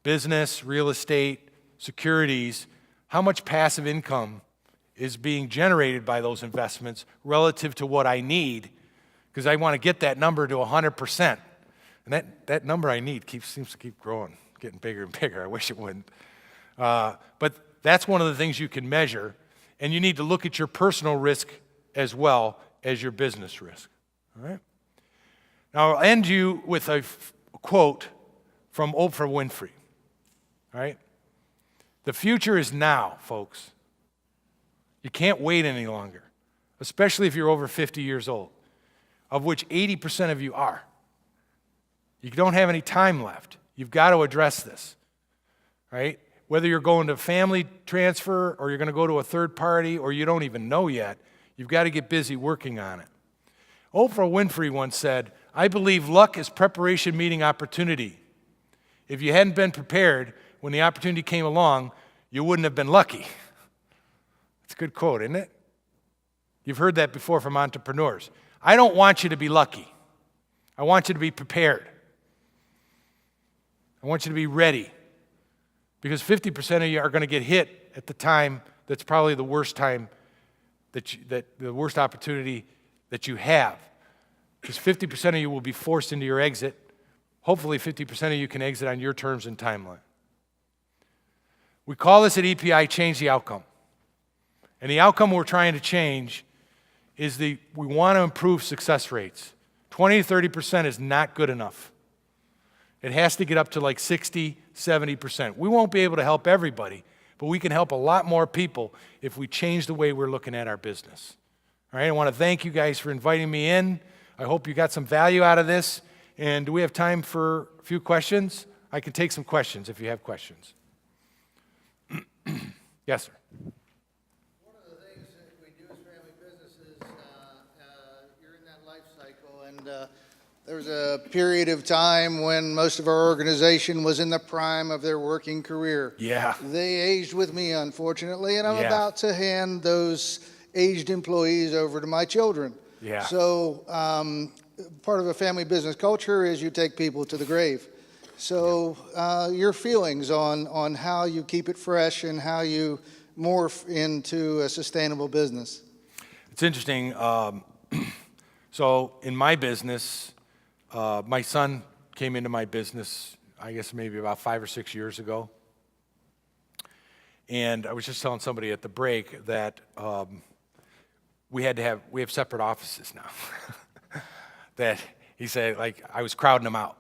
business, real estate, securities, how much passive income is being generated by those investments relative to what I need, because I want to get that number to 100%. And that number I need seems to keep growing, getting bigger and bigger. I wish it wouldn't. But that's one of the things you can measure, and you need to look at your personal risk as well as your business risk. All right? Now, I'll end you with a quote from Oprah Winfrey. All right? The future is now, folks. You can't wait any longer, especially if you're over 50 years old, of which 80% of you are. You don't have any time left. You've got to address this, right? Whether you're going to family transfer or you're going to go to a third party or you don't even know yet, you've got to get busy working on it. Oprah Winfrey once said, I believe luck is preparation meeting opportunity. If you hadn't been prepared when the opportunity came along, you wouldn't have been lucky. It's a good quote, isn't it? You've heard that before from entrepreneurs. I don't want you to be lucky. I want you to be prepared. I want you to be ready. Because 50% of you are going to get hit at the time that's probably the worst time, the worst opportunity that you have. Because 50% of you will be forced into your exit. Hopefully 50% of you can exit on your terms and timeline. We call this at EPI change the outcome. And the outcome we're trying to change is we want to improve success rates. 20 to 30% is not good enough. It has to get up to like 60, 70%. We won't be able to help everybody, but we can help a lot more people if we change the way we're looking at our business. All right, I want to thank you guys for inviting me in. I hope you got some value out of this. And do we have time for a few questions? I can take some questions if you have questions. Yes, sir. One of the things that we do as family businesses, you're in that life cycle, and there was a period of time when most of our organization was in the prime of their working career. Yeah. They aged with me, unfortunately, and I'm about to hand those aged employees over to my children. Yeah. So part of a family business culture is you take people to the grave. So your feelings on how you keep it fresh and how you morph into a sustainable business. It's interesting. So in my business, my son came into my business, I guess maybe about 5 or 6 years ago. And I was just telling somebody at the break that we have separate offices now. That he said, like, I was crowding him out,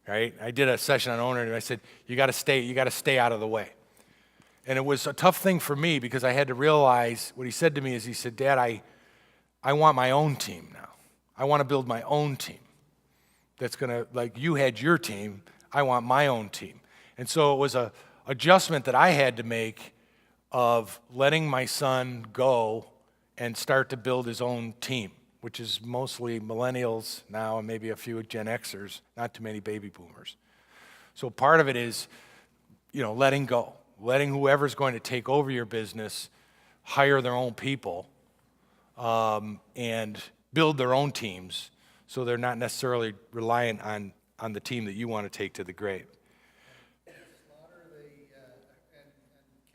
right? I did a session on owner, and I said, you got to stay out of the way. And it was a tough thing for me because I had to realize what he said to me is he said, Dad, I want my own team now. I want to build my own team. that's going to, like you had your team, I want my own team. And so it was a adjustment that I had to make of letting my son go and start to build his own team, which is mostly millennials now and maybe a few Gen Xers, not too many baby boomers. So part of it is, letting go, letting whoever's going to take over your business hire their own people and build their own teams so they're not necessarily reliant on the team that you want to take to the grave.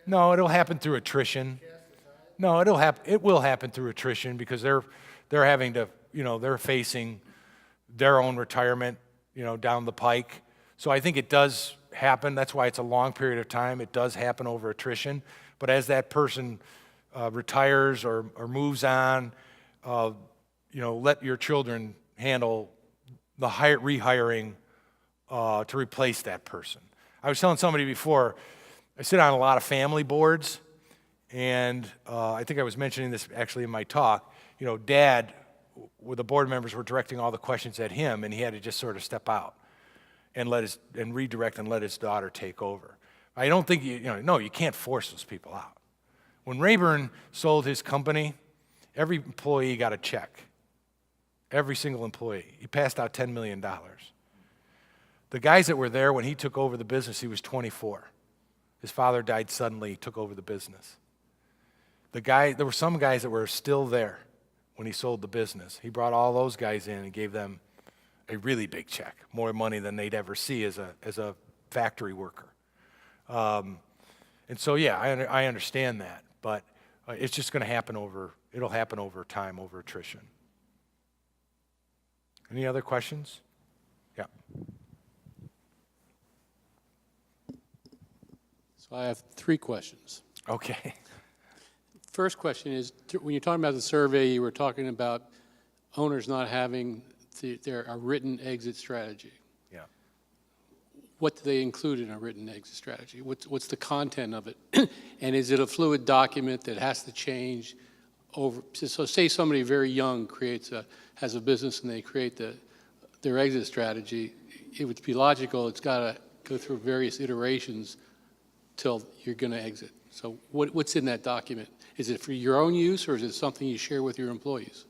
No, it'll happen through attrition. No, it will happen through attrition because they're having to, they're facing their own retirement, down the pike. So I think it does happen. That's why it's a long period of time. It does happen over attrition. But as that person retires or moves on, let your children handle the rehiring to replace that person. I was telling somebody before, I sit on a lot of family boards, and I think I was mentioning this actually in my talk. Dad, the board members were directing all the questions at him, and he had to just sort of step out and redirect and let his daughter take over. I don't think you can't force those people out. When Rayburn sold his company, every employee got a check. Every single employee. He passed out $10 million. The guys that were there when he took over the business, he was 24. His father died suddenly, he took over the business. There were some guys that were still there when he sold the business. He brought all those guys in and gave them a really big check, more money than they'd ever see as a factory worker. And so, yeah, I understand that, but it's just going to happen it'll happen over time, over attrition. Any other questions? Yeah. So I have 3 questions. Okay. First question is, when you're talking about the survey, you were talking about owners not having a written exit strategy. Yeah. What do they include in a written exit strategy? What's the content of it? And is it a fluid document that has to change over? So say somebody very young has a business and they create their exit strategy. It would be logical. It's got to go through various iterations till you're going to exit. So what's in that document? Is it for your own use, or is it something you share with your employees?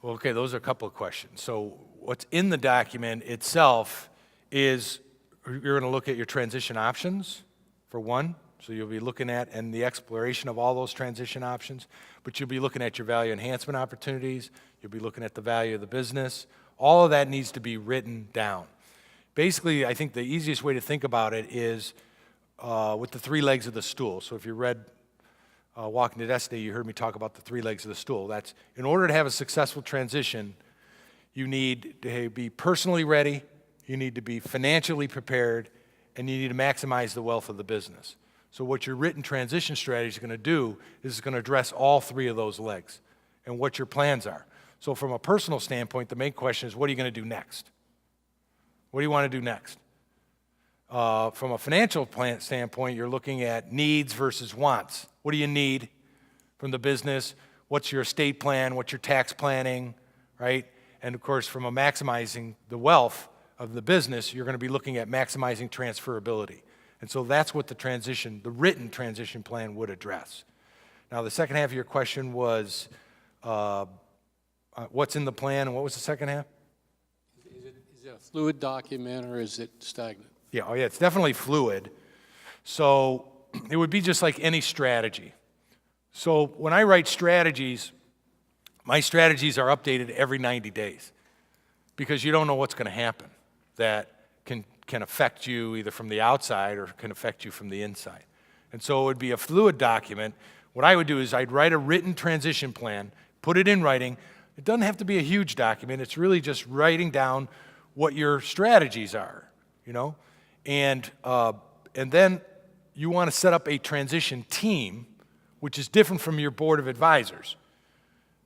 Well, okay, those are a couple of questions. So what's in the document itself is you're going to look at your transition options, for one. So you'll be looking at and the exploration of all those transition options, but you'll be looking at your value enhancement opportunities. You'll be looking at the value of the business. All of that needs to be written down. Basically, I think the easiest way to think about it is with the 3 legs of the stool. So if you read Walking to Destiny, you heard me talk about the 3 legs of the stool. That's in order to have a successful transition, you need to be personally ready, you need to be financially prepared, and you need to maximize the wealth of the business. So what your written transition strategy is going to do is it's going to address all 3 of those legs and what your plans are. So from a personal standpoint, the main question is, what are you going to do next? What do you want to do next? From a financial plan standpoint, you're looking at needs versus wants. What do you need from the business? What's your estate plan? What's your tax planning, right? And of course, from a maximizing the wealth of the business, you're going to be looking at maximizing transferability. And so that's what the written transition plan would address. Now, the second half of your question was what's in the plan, and what was the second half? Is it a fluid document, or is it stagnant? Yeah, it's definitely fluid. So it would be just like any strategy. So when I write strategies, my strategies are updated every 90 days because you don't know what's going to happen that can affect you either from the outside or can affect you from the inside. And so it would be a fluid document. What I would do is I'd write a written transition plan, put it in writing. It doesn't have to be a huge document. It's really just writing down what your strategies are, And then you want to set up a transition team, which is different from your board of advisors,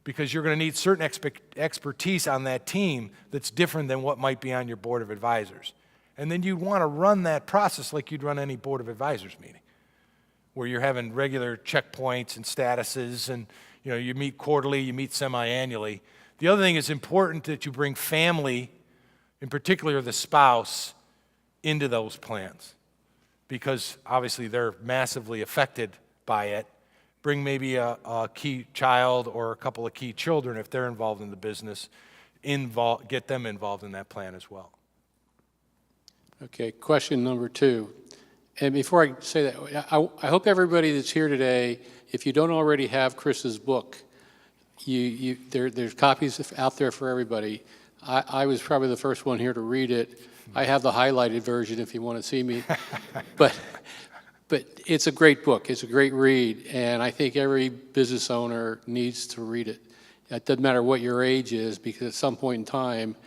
because you're going to need certain expertise on that team that's different than what might be on your board of advisors. And then you want to run that process like you'd run any board of advisors meeting, where you're having regular checkpoints and statuses, and you meet quarterly, you meet semi-annually. The other thing is important that you bring family in particular the spouse, into those plans, because obviously they're massively affected by it. Bring maybe a key child or a couple of key children if they're involved in the business, get them involved in that plan as well. Okay, question number 2. And before I say that, I hope everybody that's here today, if you don't already have Chris's book, there's copies out there for everybody. I was probably the first one here to read it. I have the highlighted version if you want to see me. But it's a great book. It's a great read, and I think every business owner needs to read it. It doesn't matter what your age is, because at some point in time,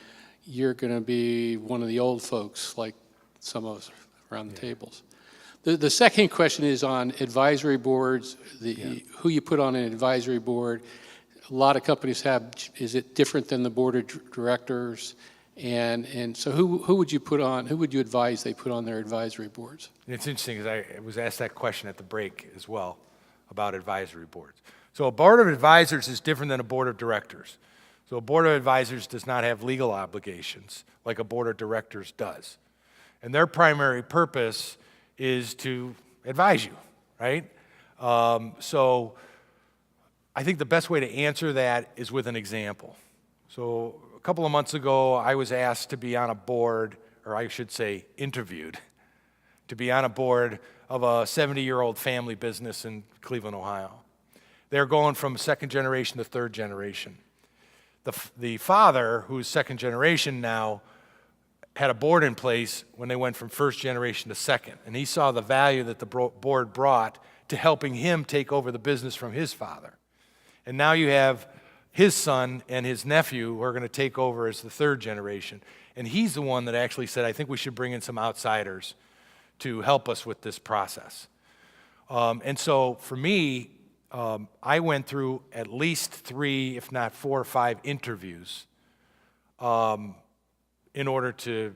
you're going to be one of the old folks, like some of us around the tables. The second question is on advisory boards, who you put on an advisory board. A lot of companies have, is it different than the board of directors? And so who would you put on, who would you advise they put on their advisory boards? It's interesting, because I was asked that question at the break as well about advisory boards. So a board of advisors is different than a board of directors. So a board of advisors does not have legal obligations like a board of directors does. And their primary purpose is to advise you, right? So I think the best way to answer that is with an example. So a couple of months ago, I was asked to be on a board, or I should say interviewed, to be on a board of a 70-year-old family business in Cleveland, Ohio. They're going from second generation to third generation. The father, who's second generation now, had a board in place when they went from first generation to second, and he saw the value that the board brought to helping him take over the business from his father. And now you have his son and his nephew who are going to take over as the third generation. And he's the one that actually said, I think we should bring in some outsiders to help us with this process. And so for me, I went through at least 3, if not 4 or 5 interviews in order to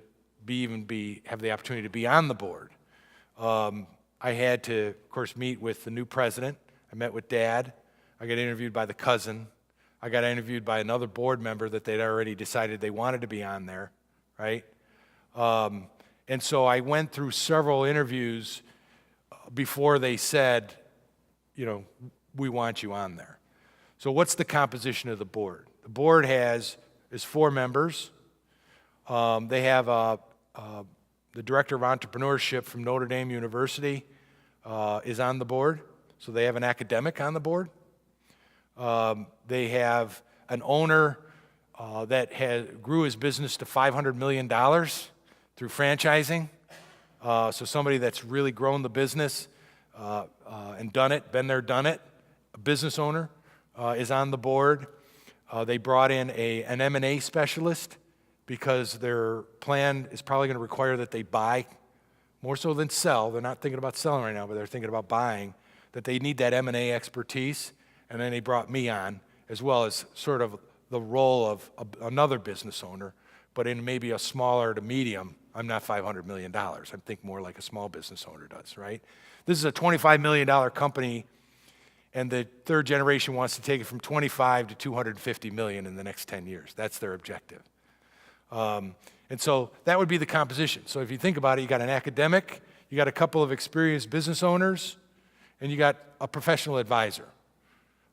have the opportunity to be on the board. I had to, of course, meet with the new president. I met with Dad. I got interviewed by the cousin. I got interviewed by another board member that they'd already decided they wanted to be on there, right? And so I went through several interviews before they said, we want you on there. So what's the composition of the board? The board is 4 members. They have the director of entrepreneurship from Notre Dame University is on the board, so they have an academic on the board. They have an owner that grew his business to $500 million through franchising. So somebody that's really grown the business and done it, been there, done it. A business owner is on the board. They brought in an M&A specialist because their plan is probably going to require that they buy more so than sell. They're not thinking about selling right now, but they're thinking about buying, that they need that M&A expertise. And then they brought me on, as well as sort of the role of another business owner, but in maybe a smaller to medium. I'm not $500 million. I think more like a small business owner does, right? This is a $25 million company, and the third generation wants to take it from 25 to 250 million in the next 10 years. That's their objective. And so that would be the composition. So if you think about it, you got an academic, you got a couple of experienced business owners, and you got a professional advisor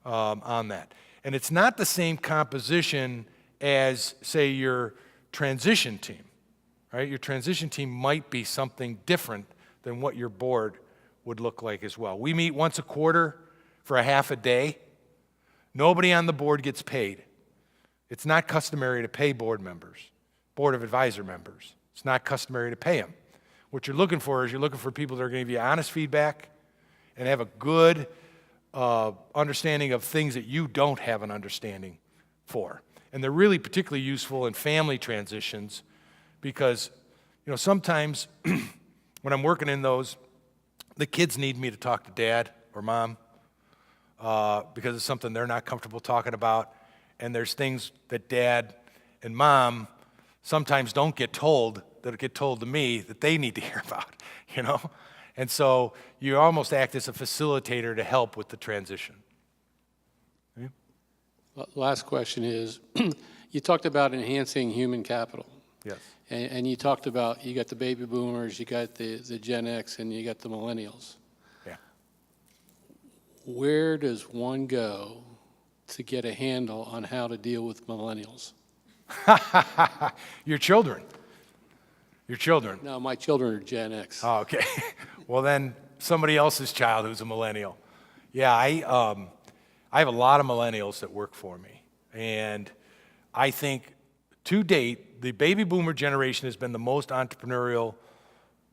on that. And it's not the same composition as, say, your transition team, right? Your transition team might be something different than what your board would look like as well. We meet once a quarter for a half a day. Nobody on the board gets paid. It's not customary to pay board of advisor members. It's not customary to pay them. What you're looking for is you're looking for people that are going to give you honest feedback and have a good understanding of things that you don't have an understanding for. And they're really particularly useful in family transitions because, sometimes when I'm working in those, the kids need me to talk to Dad or Mom because it's something they're not comfortable talking about. And there's things that Dad and Mom sometimes don't get told that get told to me that they need to hear about, And so you almost act as a facilitator to help with the transition. Last question is, you talked about enhancing human capital. Yes. And you talked about, you got the baby boomers, you got the Gen X, and you got the millennials. Yeah. Where does one go to get a handle on how to deal with millennials? Your children. Your children. No, my children are Gen X. Oh, okay. Well, then somebody else's child who's a millennial. Yeah, I have a lot of millennials that work for me. And I think to date, the baby boomer generation has been the most entrepreneurial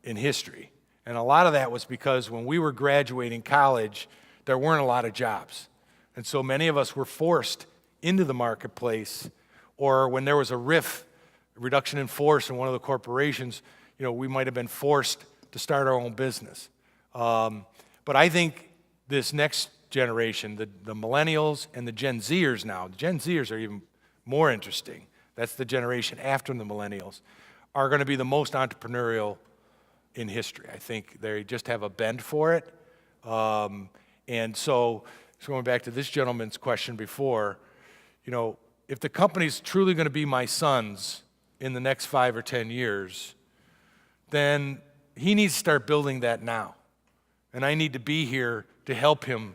in history. And a lot of that was because when we were graduating college, there weren't a lot of jobs. And so many of us were forced into the marketplace, or when there was a reduction in force in one of the corporations, we might have been forced to start our own business. But I think this next generation, the millennials and the Gen Zers now, the Gen Zers are even more interesting. That's the generation after the millennials, are going to be the most entrepreneurial in history. I think they just have a bend for it. And so going back to this gentleman's question before, if the company's truly going to be my son's in the next 5 or 10 years, then he needs to start building that now. And I need to be here to help him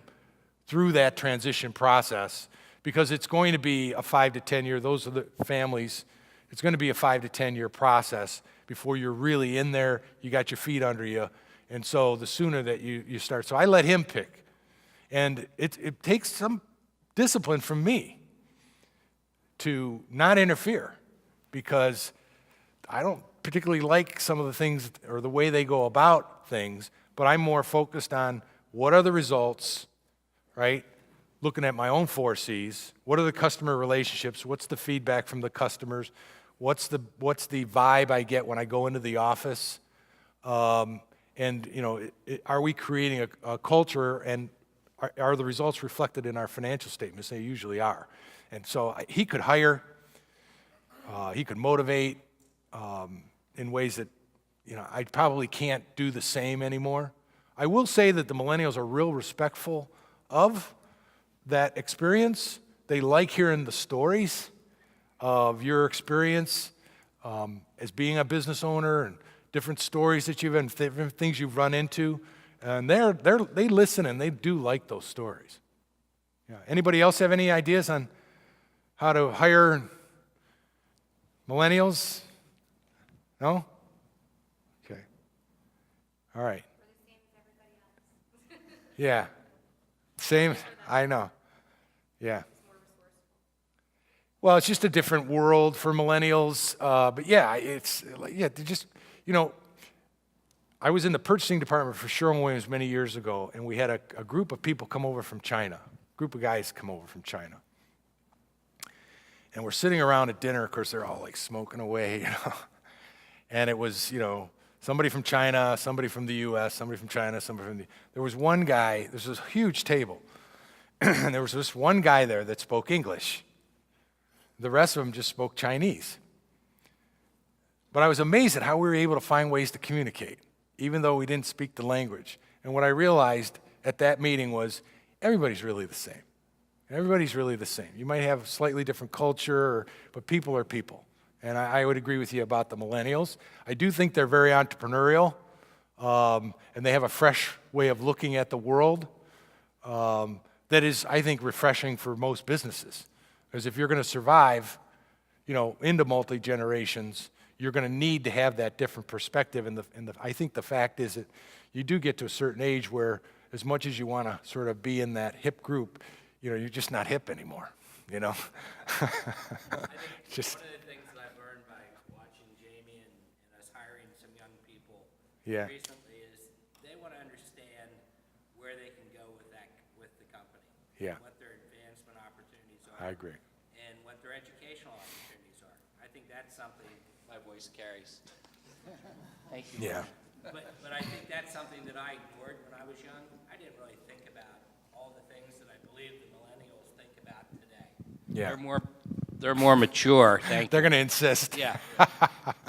through that transition process, because it's going to be a 5 to 10 year, those are the families, it's going to be a 5 to 10 year process before you're really in there, you got your feet under you. And so the sooner that you start. So I let him pick. And it takes some discipline from me to not interfere, because I don't particularly like some of the things or the way they go about things, but I'm more focused on what are the results, right? Looking at my own 4 C's. What are the customer relationships? What's the feedback from the customers? What's the vibe I get when I go into the office? And are we creating a culture, and are the results reflected in our financial statements? They usually are. And so he could hire, he could motivate in ways that I probably can't do the same anymore. I will say that the millennials are real respectful of that experience. They like hearing the stories of your experience as being a business owner, and different stories that you've had, different things you've run into, and they listen and they do like those stories. Yeah. Anybody else have any ideas on how to hire millennials? No? Okay. All right. Yeah. Same. I know. Yeah. Well, it's just a different world for millennials. But yeah, just, I was in the purchasing department for Sherwin-Williams many years ago, and we had a group of people come over from China, a group of guys come over from China. And we're sitting around at dinner. Of course, they're all like smoking away, And it was, somebody from China, somebody from the U.S., somebody from China, somebody from there was one guy, there's this huge table, and there was this one guy there that spoke English. The rest of them just spoke Chinese. But I was amazed at how we were able to find ways to communicate, even though we didn't speak the language. And what I realized at that meeting was everybody's really the same. Everybody's really the same. You might have a slightly different culture, but people are people. And I would agree with you about the millennials. I do think they're very entrepreneurial, and they have a fresh way of looking at the world that is, I think, refreshing for most businesses. Because if you're going to survive, into multi-generations, you're going to need to have that different perspective. And I think the fact is that you do get to a certain age where, as much as you want to sort of be in that hip group, you're just not hip anymore. I think Just, one of the things that I've learned by watching Jamie and us hiring some young people Yeah. recently is they want to understand where they can go with the company. Yeah. What their advancement opportunities are. I agree. And what their educational opportunities are. I think that's something my voice carries. Thank you. Yeah. But I think that's something that I ignored when I was young. I didn't really think about all the things that I believe the millennials think about today. Yeah. They're more mature. Thank you. They're going to insist. Yeah.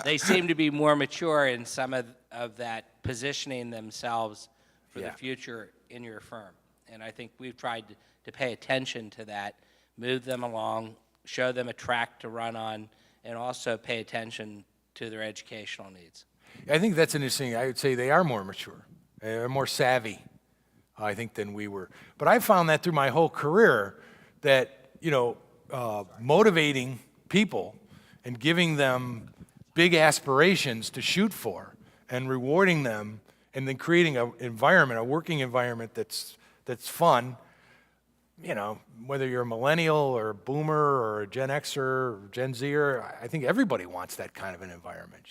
They seem to be more mature in some of that positioning themselves for Yeah. the future in your firm. And I think we've tried to pay attention to that, move them along, show them a track to run on, and also pay attention to their educational needs. I think that's interesting. I would say they are more mature. They're more savvy, I think, than we were. But I found that through my whole career that, motivating people and giving them big aspirations to shoot for and rewarding them and then creating an environment, a working environment that's fun, whether you're a millennial or a boomer or a Gen Xer or Gen Zer, I think everybody wants that kind of an environment,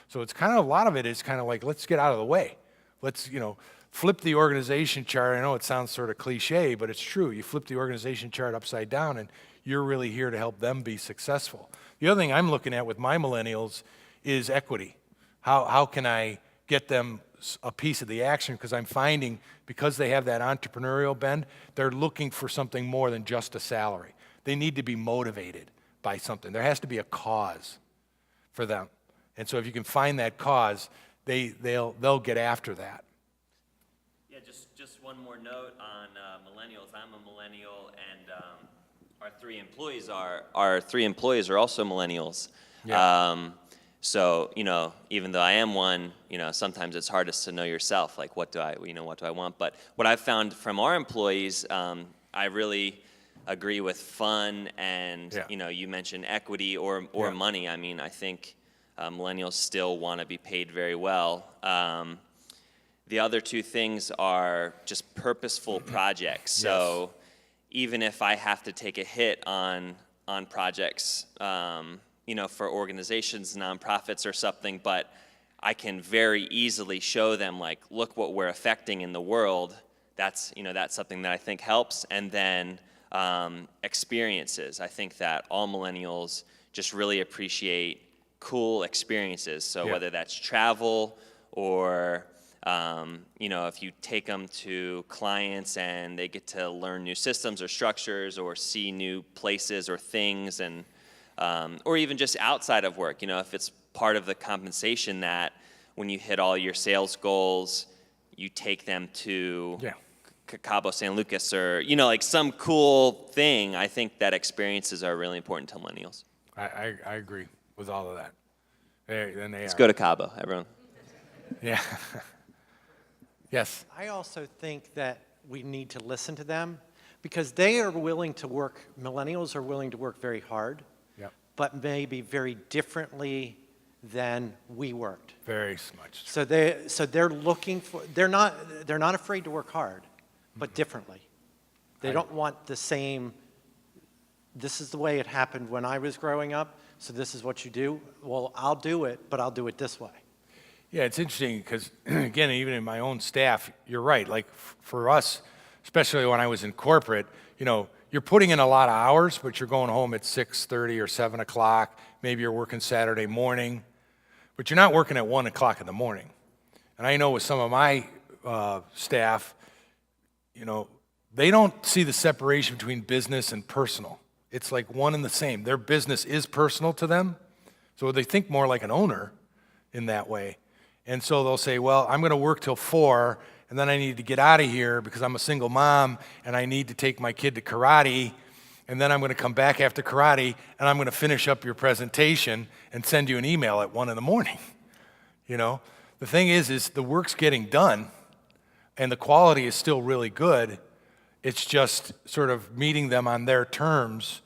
So it's kind of, a lot of it is kind of like, let's get out of the way. Let's, flip the organization chart. I know it sounds sort of cliche, but it's true. You flip the organization chart upside down and you're really here to help them be successful. The other thing I'm looking at with my millennials is equity. How can I get them a piece of the action? Because I'm finding, because they have that entrepreneurial bend, they're looking for something more than just a salary. They need to be motivated by something. There has to be a cause for them. And so if you can find that cause, they'll get after that. Yeah, just one more note on millennials. I'm a millennial, and our three employees are also millennials. Yeah. So even though I am one, sometimes it's hardest to know yourself. Like, what do I want? But what I've found from our employees, I really agree with fun, and you mentioned equity or money. I mean, I think millennials still want to be paid very well. The other two things are just purposeful projects. So even if I have to take a hit on projects, for organizations, nonprofits or something, but I can very easily show them, like, look what we're affecting in the world. That's something that I think helps. And then experiences. I think that all millennials just really appreciate cool experiences. So whether that's travel or if you take them to clients and they get to learn new systems or structures or see new places or things, and or even just outside of work, if it's part of the compensation that when you hit all your sales goals, you take them to Cabo San Lucas or, like some cool thing. I think that experiences are really important to millennials. I agree with all of that. Let's go to Cabo, everyone. Yeah. Yes. I also think that we need to listen to them because they are willing to work, millennials are willing to work very hard, but maybe very differently than we worked. Very much. So they're looking for, they're not afraid to work hard, but differently. They don't want the same, this is the way it happened when I was growing up, so this is what you do. Well, I'll do it, but I'll do it this way. Yeah, it's interesting because, again, even in my own staff, you're right. Like for us, especially when I was in corporate, you're putting in a lot of hours, but you're going home at 6:30 or 7 o'clock. Maybe you're working Saturday morning, but you're not working at 1 o'clock in the morning. And I know with some of my staff, they don't see the separation between business and personal. It's like one and the same. Their business is personal to them, so they think more like an owner in that way. And so they'll say, well, I'm going to work till 4, and then I need to get out of here because I'm a single mom, and I need to take my kid to karate, and then I'm going to come back after karate, and I'm going to finish up your presentation and send you an email at 1 in the morning. The thing is the work's getting done, and the quality is still really good. It's just sort of meeting them on their terms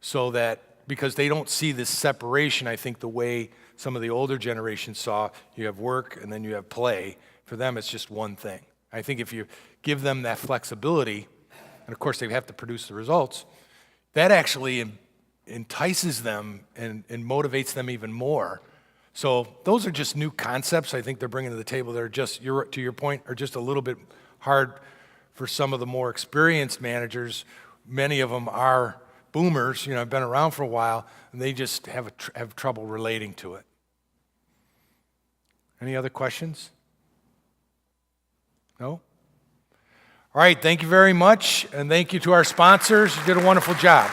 so that, because they don't see this separation, I think, the way some of the older generations saw. You have work and then you have play. For them, it's just one thing. I think if you give them that flexibility, and of course they have to produce the results, that actually entices them and motivates them even more. So those are just new concepts I think they're bringing to the table that are just, to your point, are just a little bit hard for some of the more experienced managers. Many of them are boomers, have been around for a while, and they just have trouble relating to it. Any other questions? No? All right, thank you very much, and thank you to our sponsors. You did a wonderful job.